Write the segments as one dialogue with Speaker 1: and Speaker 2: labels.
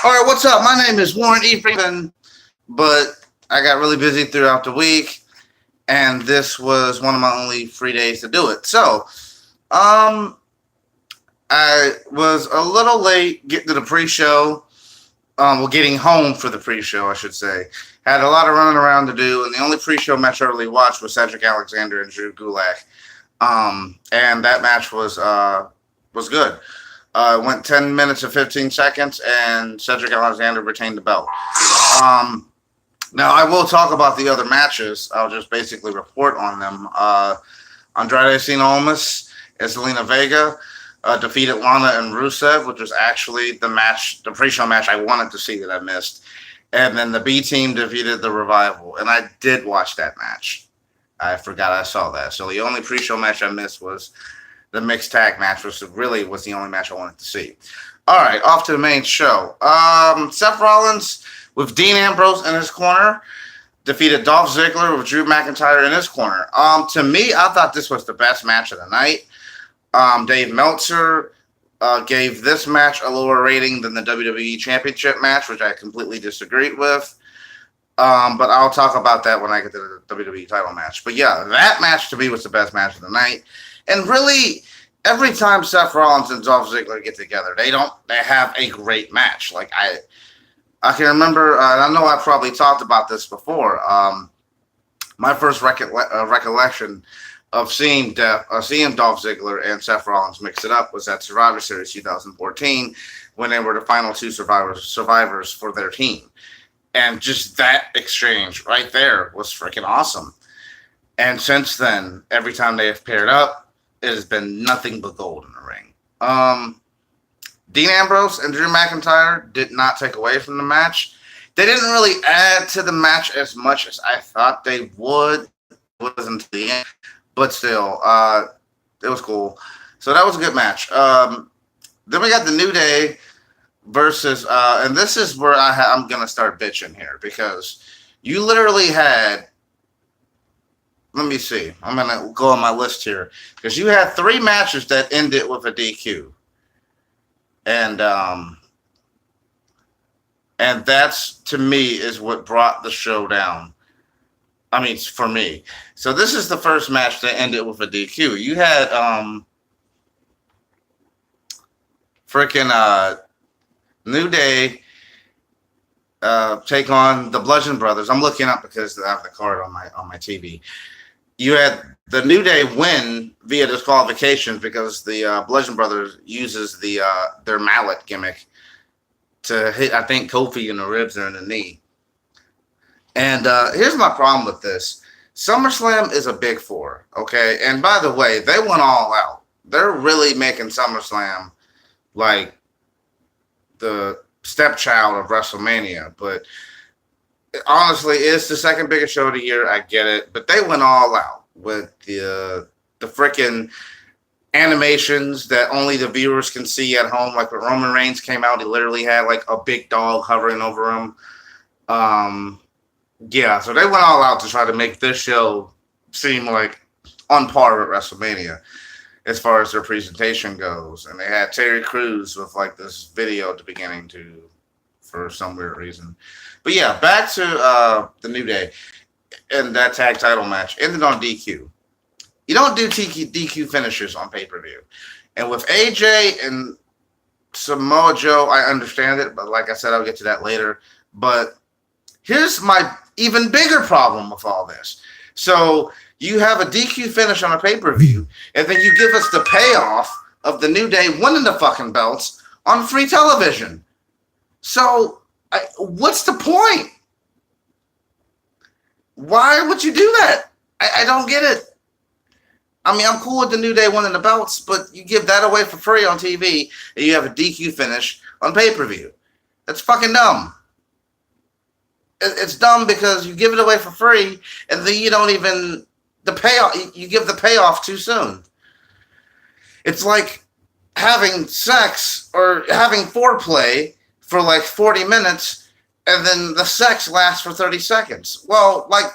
Speaker 1: All right, what's up? My name is Warren E. Freeman, but I got really busy throughout the week, and this was one of my only free days to do it. Um, I was a little late getting to the pre-show. Getting home for the pre-show, I should say. Had a lot of running around to do, and the only pre-show match I really watched was Cedric Alexander and Drew Gulak. And that match was good. Went 10 minutes and 15 seconds, and Cedric Alexander retained the belt. Now, I will talk about the other matches. I'll just basically report on them. Andrade Cien Almas and Zelina Vega defeated Lana and Rusev, which was actually the pre-show match I wanted to see that I missed. And then the B team defeated the Revival, and I did watch that match. I forgot I saw that. So the only pre-show match I missed was the mixed tag match, which really was the only match I wanted to see. All right, off to the main show. Seth Rollins with Dean Ambrose in his corner defeated Dolph Ziggler with Drew McIntyre in his corner. To me, I thought this was the best match of the night. Dave Meltzer gave this match a lower rating than the WWE Championship match, which I completely disagreed with. But I'll talk about that when I get to the WWE title match. But yeah, that match to me was the best match of the night. And really, every time Seth Rollins and Dolph Ziggler get together, they have a great match. Like I can remember, I know I probably talked about this before. My first recollection of seeing Dolph Ziggler and Seth Rollins mix it up was at Survivor Series 2014 when they were the final two survivors for their team. And just that exchange right there was freaking awesome. And since then, every time they have paired up, it has been nothing but gold in the ring. Dean Ambrose and Drew McIntyre did not take away from the match. They didn't really add to the match as much as I thought they would. It wasn't the end, but still, it was cool. So that was a good match. Then we got the New Day versus, and this is where I'm going to start bitching here because you literally had, let me see. I'm going to go on my list here because you had 3 matches that ended with a DQ. And that's, to me, is what brought the show down. I mean, for me. So this is the first match that ended with a DQ. You had New Day take on the Bludgeon Brothers. I'm looking up because I have the card on my TV. You had the New Day win via disqualifications because the Bludgeon Brothers uses their mallet gimmick to hit, I think, Kofi in the ribs or in the knee. And here's my problem with this. SummerSlam is a big 4, okay? And by the way, they went all out. They're really making SummerSlam like the stepchild of WrestleMania. But honestly, it's the second biggest show of the year. I get it. But they went all out with the freaking animations that only the viewers can see at home. Like when Roman Reigns came out, he literally had like a big dog hovering over him. Yeah, so they went all out to try to make this show seem like on par with WrestleMania as far as their presentation goes. And they had Terry Crews with like this video at the beginning too, for some weird reason. But yeah, back to the New Day and that tag title match ended on DQ. You don't do DQ finishers on pay-per-view. And with AJ and Samoa Joe, I understand it, but like I said, I'll get to that later. But here's my even bigger problem with all this. So you have a DQ finish on a pay-per-view, and then you give us the payoff of the New Day winning the fucking belts on free television. So what's the point? Why would you do that? I don't get it. I mean, I'm cool with the New Day winning the belts, but you give that away for free on TV, and you have a DQ finish on pay-per-view. That's fucking dumb. It's dumb because you give it away for free, and then you don't even the payoff. You give the payoff too soon. It's like having sex or having foreplay for like 40 minutes, and then the sex lasts for 30 seconds. Well, like,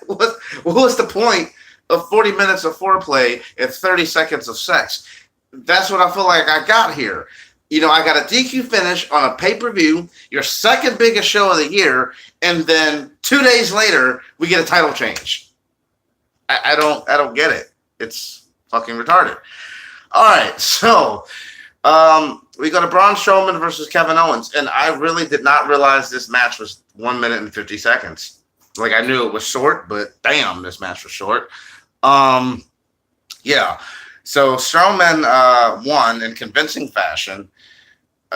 Speaker 1: what was the point of 40 minutes of foreplay and 30 seconds of sex? That's what I feel like I got here. I got a DQ finish on a pay-per-view, your second biggest show of the year, and then 2 days later we get a title change. I don't get it. It's fucking retarded. All right, so we got a Braun Strowman versus Kevin Owens, and I really did not realize this match was 1 minute and 50 seconds. Like, I knew it was short, but damn, this match was short. Yeah. So Strowman won in convincing fashion.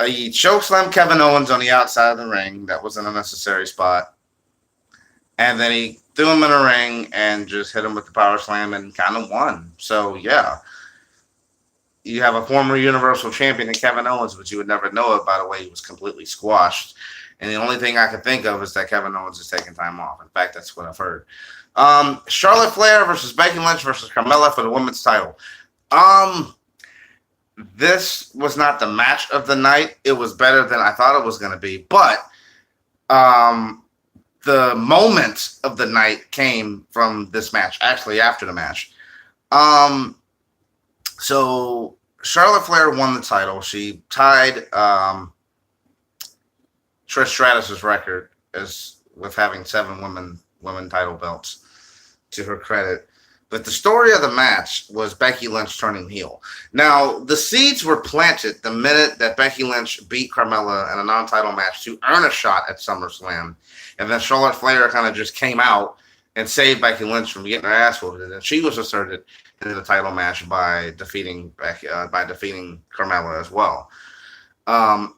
Speaker 1: He chokeslammed Kevin Owens on the outside of the ring. That was an unnecessary spot. And then he threw him in a ring and just hit him with the power slam and kind of won. So, yeah. You have a former Universal Champion in Kevin Owens, but you would never know it by the way he was completely squashed. And the only thing I could think of is that Kevin Owens is taking time off. In fact, that's what I've heard. Charlotte Flair versus Becky Lynch versus Carmella for the women's title. This was not the match of the night. It was better than I thought it was going to be. But the moment of the night came from this match, actually after the match. So Charlotte Flair won the title. She tied Trish Stratus's record with having 7 women title belts, to her credit. But the story of the match was Becky Lynch turning heel. Now, the seeds were planted the minute that Becky Lynch beat Carmella in a non-title match to earn a shot at SummerSlam. And then Charlotte Flair kind of just came out and saved Becky Lynch from getting her ass whooped. And then she was asserted into the title match by defeating Carmella as well.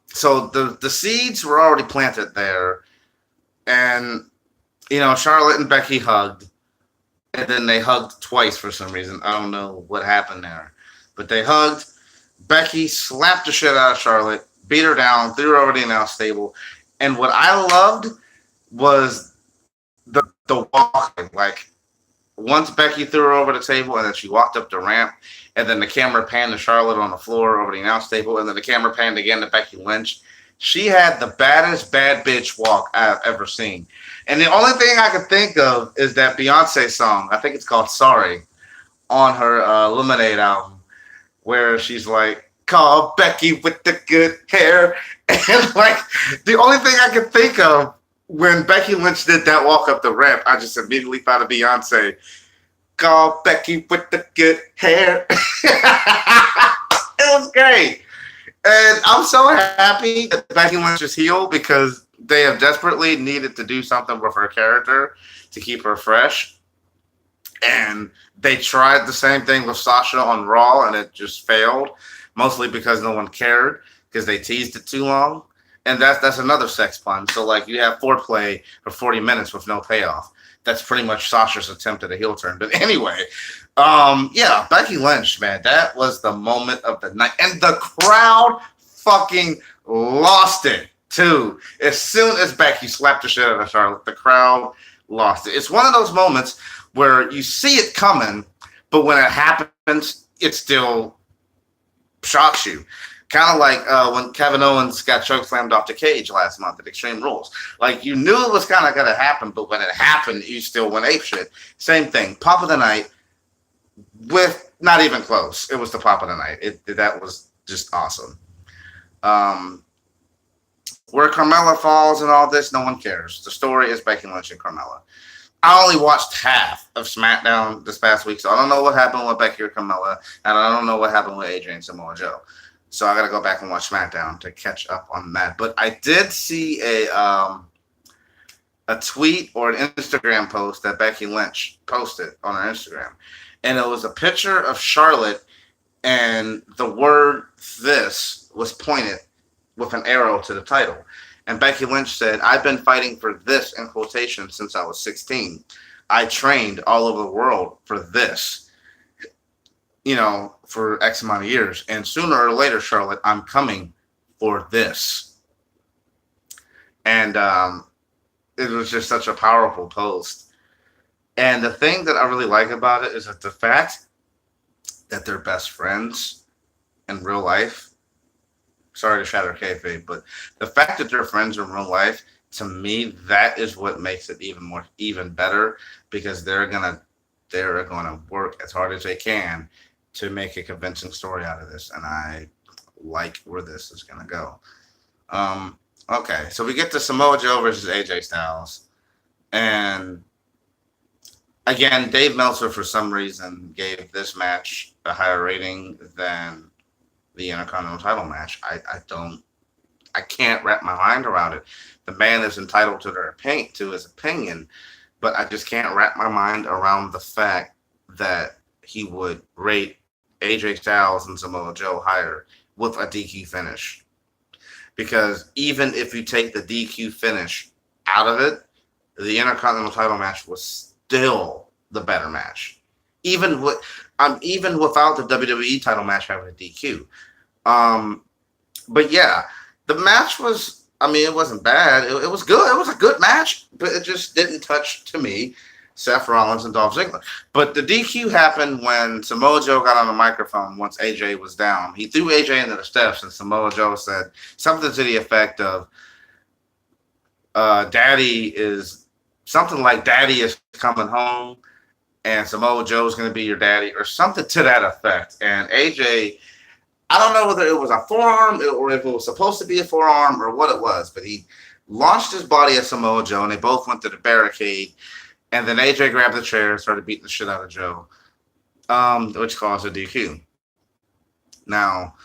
Speaker 1: So the seeds were already planted there. And, Charlotte and Becky hugged. And then they hugged twice for some reason. I don't know what happened there. But they hugged. Becky slapped the shit out of Charlotte, beat her down, threw her over the announce table. And what I loved was the walking. Like, once Becky threw her over the table and then she walked up the ramp, and then the camera panned to Charlotte on the floor over the announce table, and then the camera panned again to Becky Lynch. She had the baddest bad bitch walk I've ever seen. And the only thing I could think of is that Beyonce song, I think it's called Sorry, on her Lemonade album, where she's like, call Becky with the good hair. And like, the only thing I could think of when Becky Lynch did that walk up the ramp, I just immediately thought of Beyonce, call Becky with the good hair. It was great. And I'm so happy that Becky Lynch is heel because they have desperately needed to do something with her character to keep her fresh. And they tried the same thing with Sasha on Raw, and it just failed, mostly because no one cared because they teased it too long. And that's another sex pun. So, like, you have foreplay for 40 minutes with no payoff. That's pretty much Sasha's attempt at a heel turn. But anyway, yeah, Becky Lynch, man, that was the moment of the night. And the crowd fucking lost it, too. As soon as Becky slapped the shit out of Charlotte, the crowd lost it. It's one of those moments where you see it coming, but when it happens, it still shocks you. Kind of like when Kevin Owens got chokeslammed off the cage last month at Extreme Rules. Like, you knew it was kind of going to happen, but when it happened, you still went apeshit. Same thing. Pop of the night with not even close. It was the pop of the night. That was just awesome. Where Carmella falls and all this, no one cares. The story is Becky Lynch and Carmella. I only watched half of SmackDown this past week, so I don't know what happened with Becky or Carmella, and I don't know what happened with AJ and Samoa Joe. So I got to go back and watch SmackDown to catch up on that. But I did see a tweet or an Instagram post that Becky Lynch posted on her Instagram. And it was a picture of Charlotte, and the word "this" was pointed with an arrow to the title. And Becky Lynch said, I've been fighting for this, in quotation, since I was 16. I trained all over the world for this. For X amount of years. And sooner or later, Charlotte, I'm coming for this. And it was just such a powerful post. And the thing that I really like about it is that the fact that they're best friends in real life, sorry to shatter kayfabe, but the fact that they're friends in real life, to me, that is what makes it even better, because they're gonna work as hard as they can to make a convincing story out of this. And I like where this is going to go. Okay, so we get to Samoa Joe versus AJ Styles. And again, Dave Meltzer, for some reason, gave this match a higher rating than the Intercontinental title match. I can't wrap my mind around it. The man is entitled to his opinion, but I just can't wrap my mind around the fact that he would rate AJ Styles and Samoa Joe higher with a DQ finish. Because even if you take the DQ finish out of it, the Intercontinental title match was still the better match. Even without the WWE title match having a DQ. But yeah, the match was, it wasn't bad. It was good. It was a good match, but it just didn't touch, to me, Seth Rollins and Dolph Ziggler. But the DQ happened when Samoa Joe got on the microphone once AJ was down. He threw AJ into the steps, and Samoa Joe said something to the effect of, Daddy is coming home, and Samoa Joe's going to be your daddy, or something to that effect. And AJ, I don't know whether it was a forearm or if it was supposed to be a forearm or what it was, but he launched his body at Samoa Joe, and they both went to the barricade. And then AJ grabbed the chair and started beating the shit out of Joe, which caused a DQ. Now,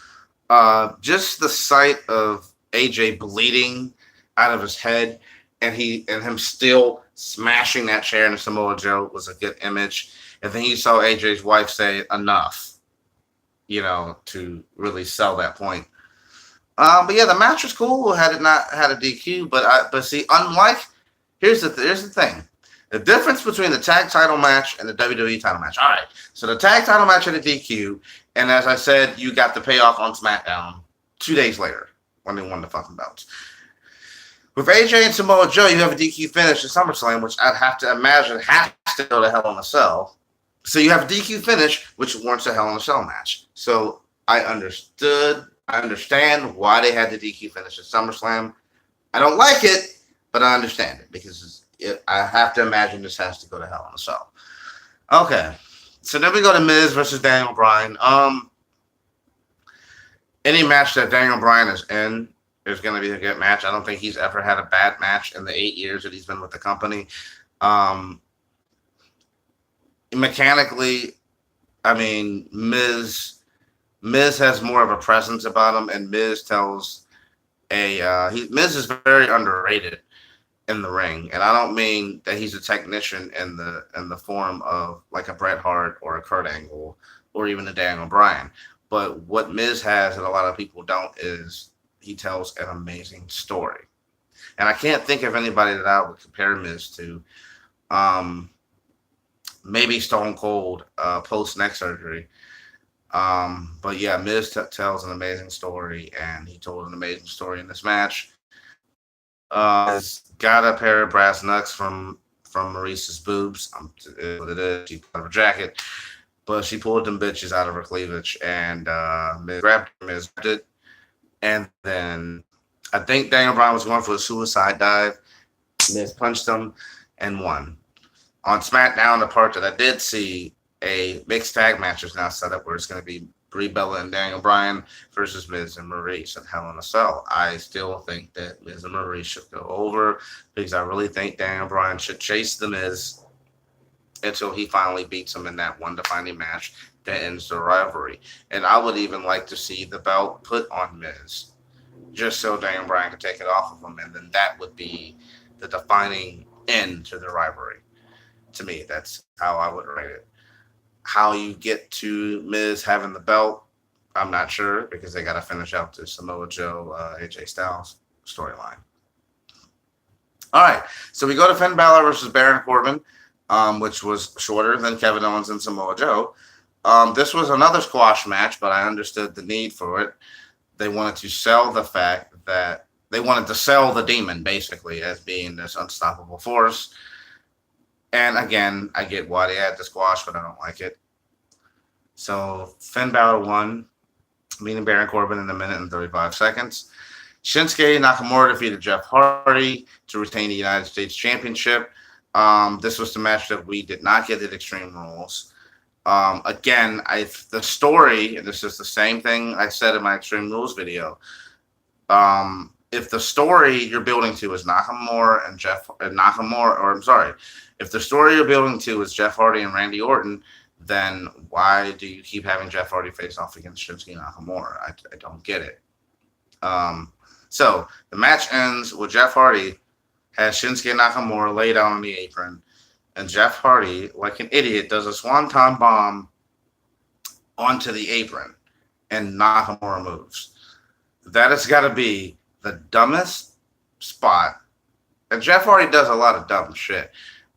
Speaker 1: just the sight of AJ bleeding out of his head and him still smashing that chair into Samoa Joe was a good image. And then you saw AJ's wife say enough, to really sell that point. But yeah, the match was cool had it not had a DQ. But see, here's the thing. The difference between the tag title match and the WWE title match. All right, so the tag title match had a DQ, and as I said, you got the payoff on SmackDown 2 days later when they won the fucking belts. With AJ and Samoa Joe, you have a DQ finish at SummerSlam, which I'd have to imagine has to go to Hell in a Cell. So you have a DQ finish, which warrants a Hell in a Cell match. So I understand why they had the DQ finish at SummerSlam. I don't like it, but I understand it because I have to imagine this has to go to Hell in a Cell. Okay, so then we go to Miz versus Daniel Bryan. Any match that Daniel Bryan is in is going to be a good match. I don't think he's ever had a bad match in the 8 years that he's been with the company. Mechanically, Miz has more of a presence about him, and Miz is very underrated in the ring, and I don't mean that he's a technician in the form of like a Bret Hart or a Kurt Angle or even a Daniel Bryan. But what Miz has that a lot of people don't is he tells an amazing story, and I can't think of anybody that I would compare Miz to. Maybe Stone Cold post neck surgery. But yeah, Miz tells an amazing story, and he told an amazing story in this match. He's got a pair of brass knucks from Maurice's boobs. What it is, she put her jacket, but she pulled them bitches out of her cleavage, and Miz grabbed it, and then I think Daniel Bryan was going for a suicide dive. Miz punched him and won. On SmackDown, the part that I did see, a mixed tag match is now set up where it's going to be Brie Bella and Daniel Bryan versus Miz and Maurice at Hell in a Cell. I still think that Miz and Maurice should go over because I really think Daniel Bryan should chase the Miz until he finally beats him in that one defining match that ends the rivalry. And I would even like to see the belt put on Miz just so Daniel Bryan could take it off of him, and then that would be the defining end to the rivalry. To me, that's how I would rate it. How you get to Miz having the belt, I'm not sure because they got to finish out the Samoa Joe, AJ Styles storyline. All right, so we go to Finn Balor versus Baron Corbin, which was shorter than Kevin Owens and Samoa Joe. This was another squash match, but I understood the need for it. They wanted to sell the fact that they wanted to sell the Demon basically as being this unstoppable force. And again, I get why they had the squash, but I don't like it. So Finn Balor won, beating Baron Corbin in 1 minute and 35 seconds. Shinsuke Nakamura defeated Jeff Hardy to retain the United States Championship. This was the match that we did not get at Extreme Rules. Again, the story, and this is the same thing I said in my Extreme Rules video. If the story you're building to is Nakamura and if the story you're building to is Jeff Hardy and Randy Orton, then why do you keep having Jeff Hardy face off against Shinsuke Nakamura? I don't get it. So the match ends with Jeff Hardy has Shinsuke Nakamura lay down on the apron, and Jeff Hardy, like an idiot, does a swanton bomb onto the apron, and Nakamura moves. That has got to be the dumbest spot. And Jeff Hardy does a lot of dumb shit,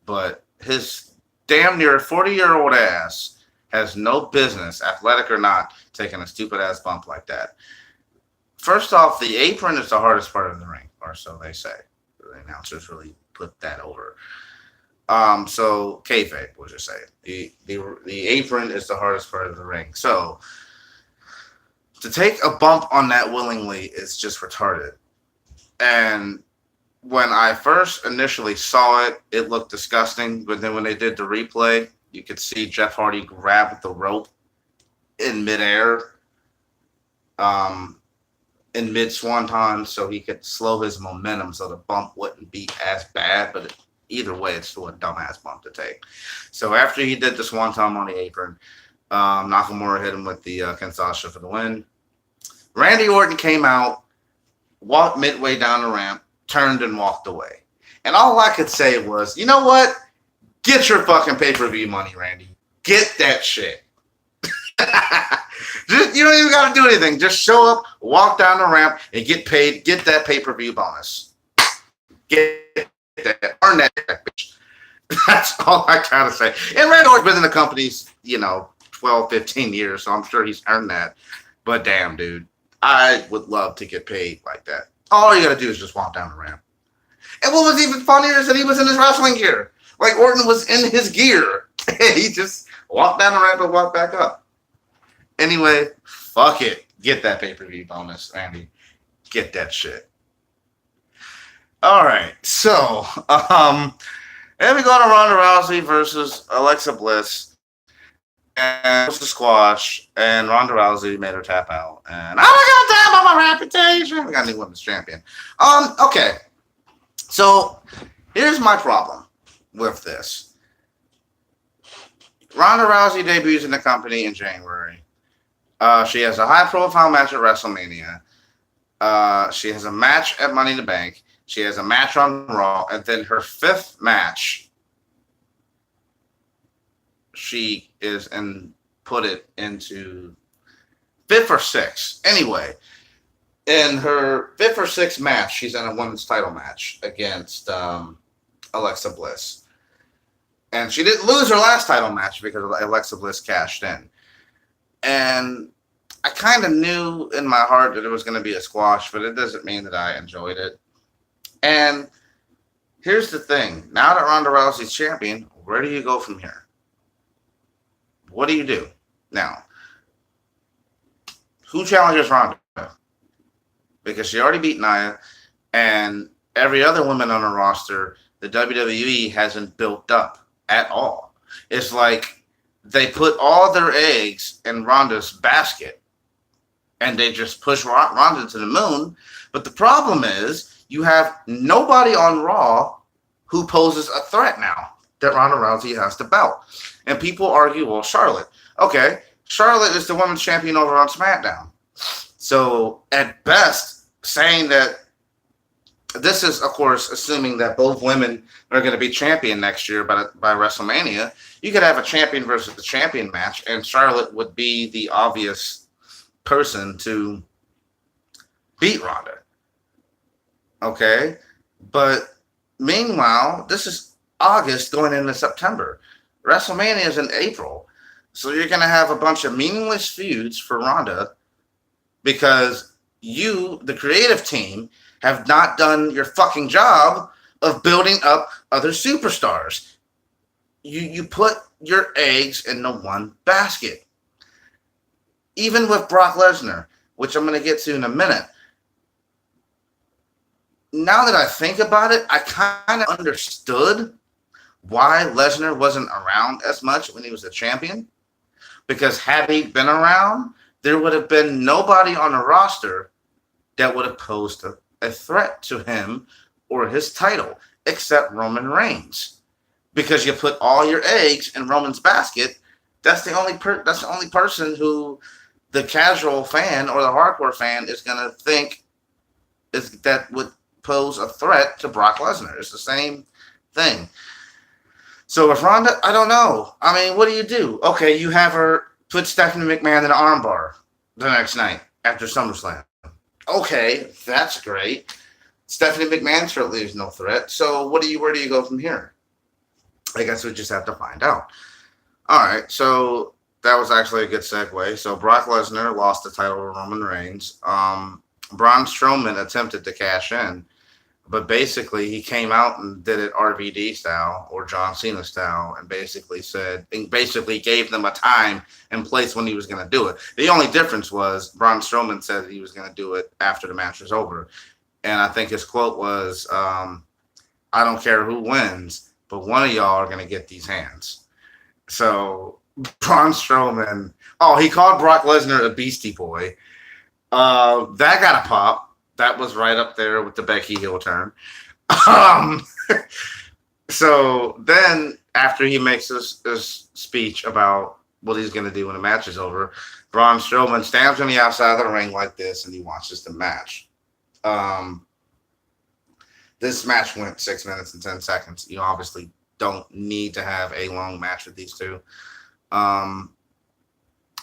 Speaker 1: but his damn near 40-year-old ass has no business, athletic or not, taking a stupid ass bump like that. First off, the apron is the hardest part of the ring, or so they say. The announcers really put that over. So kayfabe, we'll just say the apron is the hardest part of the ring. So to take a bump on that willingly is just retarded. And when I first initially saw it, it looked disgusting. But then when they did the replay, you could see Jeff Hardy grab the rope in midair, in mid swanton, so he could slow his momentum so the bump wouldn't be as bad. But either way, it's still a dumbass bump to take. So after he did the swanton on the apron, Nakamura hit him with the Kinshasa for the win. Randy Orton came out, walked midway down the ramp, turned and walked away. And all I could say was, you know what? Get your fucking pay-per-view money, Randy. Get that shit. You don't even got to do anything. Just show up, walk down the ramp, and get paid. Get that pay-per-view bonus. Get that. Earn that bitch. That's all I gotta say. And Randy Orton's been in the company's, 12, 15 years, so I'm sure he's earned that. But damn, dude, I would love to get paid like that. All you gotta do is just walk down the ramp. And what was even funnier is that he was in his wrestling gear. Like Orton was in his gear. He just walked down the ramp and walked back up. Anyway, fuck it. Get that pay-per-view bonus, Randy. Get that shit. All right, so then we go to Ronda Rousey versus Alexa Bliss, and it was the squash, and Ronda Rousey made her tap out, and I'm not gonna tap on my reputation. We got a new women's champion. Okay, so here's my problem with this. Ronda Rousey debuts in the company in January. She has a high-profile match at WrestleMania. She has a match at Money in the Bank. She has a match on Raw, and then her fifth match, she is put it into fifth or sixth. Anyway, in her fifth or sixth match, she's in a women's title match against Alexa Bliss. And she didn't lose her last title match because Alexa Bliss cashed in. And I kind of knew in my heart that it was going to be a squash, but it doesn't mean that I enjoyed it. And here's the thing. Now that Ronda Rousey's champion, where do you go from here? What do you do? Now, who challenges Ronda? Because she already beat Nia, and every other woman on her roster, the WWE hasn't built up at all. It's like they put all their eggs in Ronda's basket, and they just push Ronda to the moon. But the problem is, you have nobody on Raw who poses a threat now that Ronda Rousey has the belt. And people argue, well, Charlotte. Okay, Charlotte is the women's champion over on SmackDown. So at best, saying that this is, of course, assuming that both women are going to be champion next year by WrestleMania, you could have a champion versus the champion match, and Charlotte would be the obvious person to beat Ronda. Okay, but meanwhile, this is August going into September. WrestleMania is in April. So you're going to have a bunch of meaningless feuds for Ronda because you, the creative team, have not done your fucking job of building up other superstars. You put your eggs in the one basket. Even with Brock Lesnar, which I'm going to get to in a minute. Now that I think about it, I kind of understood why Lesnar wasn't around as much when he was a champion. Because had he been around, there would have been nobody on the roster that would have posed a threat to him or his title except Roman Reigns. Because you put all your eggs in Roman's basket, that's the only person who the casual fan or the hardcore fan is going to think is that would pose a threat to Brock Lesnar. It's the same thing. So with Ronda, I don't know. I mean, what do you do? Okay, you have her put Stephanie McMahon in an armbar the next night after SummerSlam. Okay, that's great. Stephanie McMahon certainly is no threat. So where do you go from here? I guess we just have to find out. All right, so that was actually a good segue. So Brock Lesnar lost the title to Roman Reigns. Braun Strowman attempted to cash in, but basically he came out and did it RVD style or John Cena style, and basically gave them a time and place when he was going to do it. The only difference was Braun Strowman said he was going to do it after the match was over, and I think his quote was, "I don't care who wins, but one of y'all are going to get these hands." So Braun Strowman, he called Brock Lesnar a Beastie Boy. That got a pop. That was right up there with the Becky heel turn. So then after he makes this speech about what he's going to do when the match is over, Braun Strowman stands on the outside of the ring like this, and he watches the match. This match went 6 minutes and 10 seconds. You obviously don't need to have a long match with these two.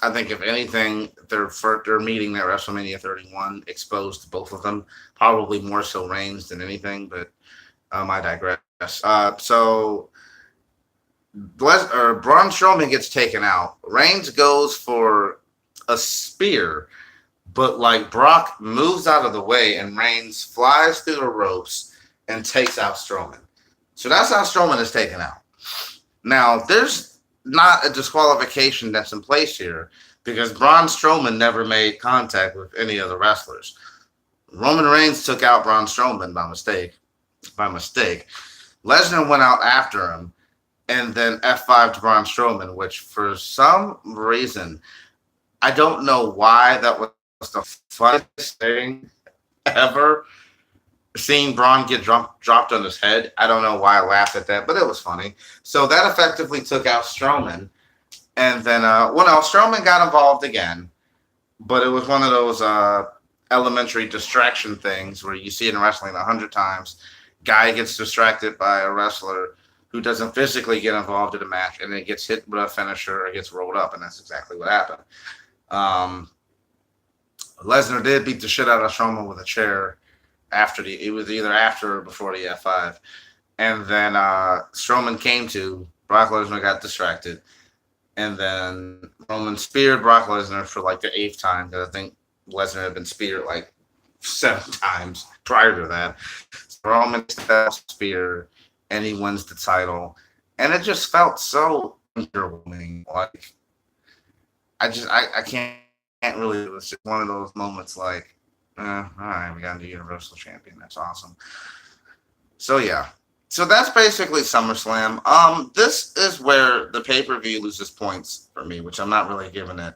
Speaker 1: I think if anything, their meeting at WrestleMania 31 exposed both of them, probably more so Reigns than anything, but I digress. So Braun Strowman gets taken out. Reigns goes for a spear, but like Brock moves out of the way and Reigns flies through the ropes and takes out Strowman. So that's how Strowman is taken out. Now, there's not a disqualification that's in place here because Braun Strowman never made contact with any of the wrestlers. Roman Reigns took out Braun Strowman by mistake. Lesnar went out after him and then F5'd Braun Strowman, which for some reason, I don't know why that was the funniest thing ever. Seeing Braun get dropped on his head, I don't know why I laughed at that, but it was funny. So that effectively took out Strowman. And then, Strowman got involved again, but it was one of those elementary distraction things where you see it in wrestling 100 times. Guy gets distracted by a wrestler who doesn't physically get involved in the match, and then gets hit with a finisher or gets rolled up, and that's exactly what happened. Lesnar did beat the shit out of Strowman with a chair. It was either after or before the F5. And then Strowman came to, Brock Lesnar got distracted. And then Roman speared Brock Lesnar for like the 8th time, because I think Lesnar had been speared like 7 times prior to that. So Roman spear, and he wins the title. And it just felt so underwhelming. Like, I can't really, it was just one of those moments like, all right, we got a new Universal Champion. That's awesome. So, yeah. So, that's basically SummerSlam. This is where the pay-per-view loses points for me, which I'm not really giving it,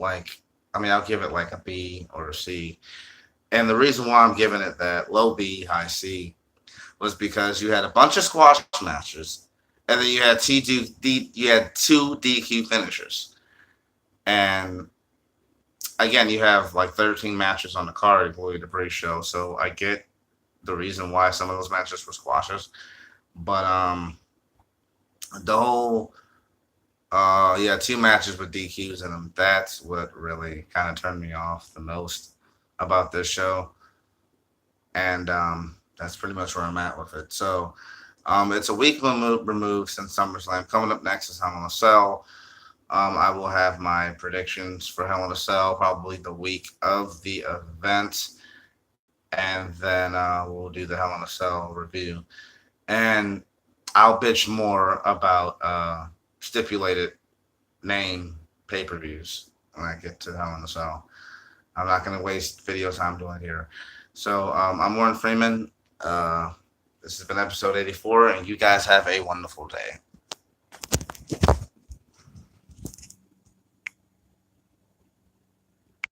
Speaker 1: I'll give it like a B or a C. And the reason why I'm giving it that low B, high C was because you had a bunch of squash matches, and then you had two DQ finishers. And again, you have like 13 matches on the card, including the pre-show. So I get the reason why some of those matches were squashes. But the whole 2 matches with DQs in them, that's what really kind of turned me off the most about this show. And that's pretty much where I'm at with it. So it's a week removed since SummerSlam. Coming up next is Hell in a Cell. I will have my predictions for Hell in a Cell probably the week of the event. And then we'll do the Hell in a Cell review. And I'll bitch more about stipulated name pay-per-views when I get to Hell in a Cell. I'm not going to waste video time doing it here. So I'm Warren Freeman. This has been episode 84, and you guys have a wonderful day.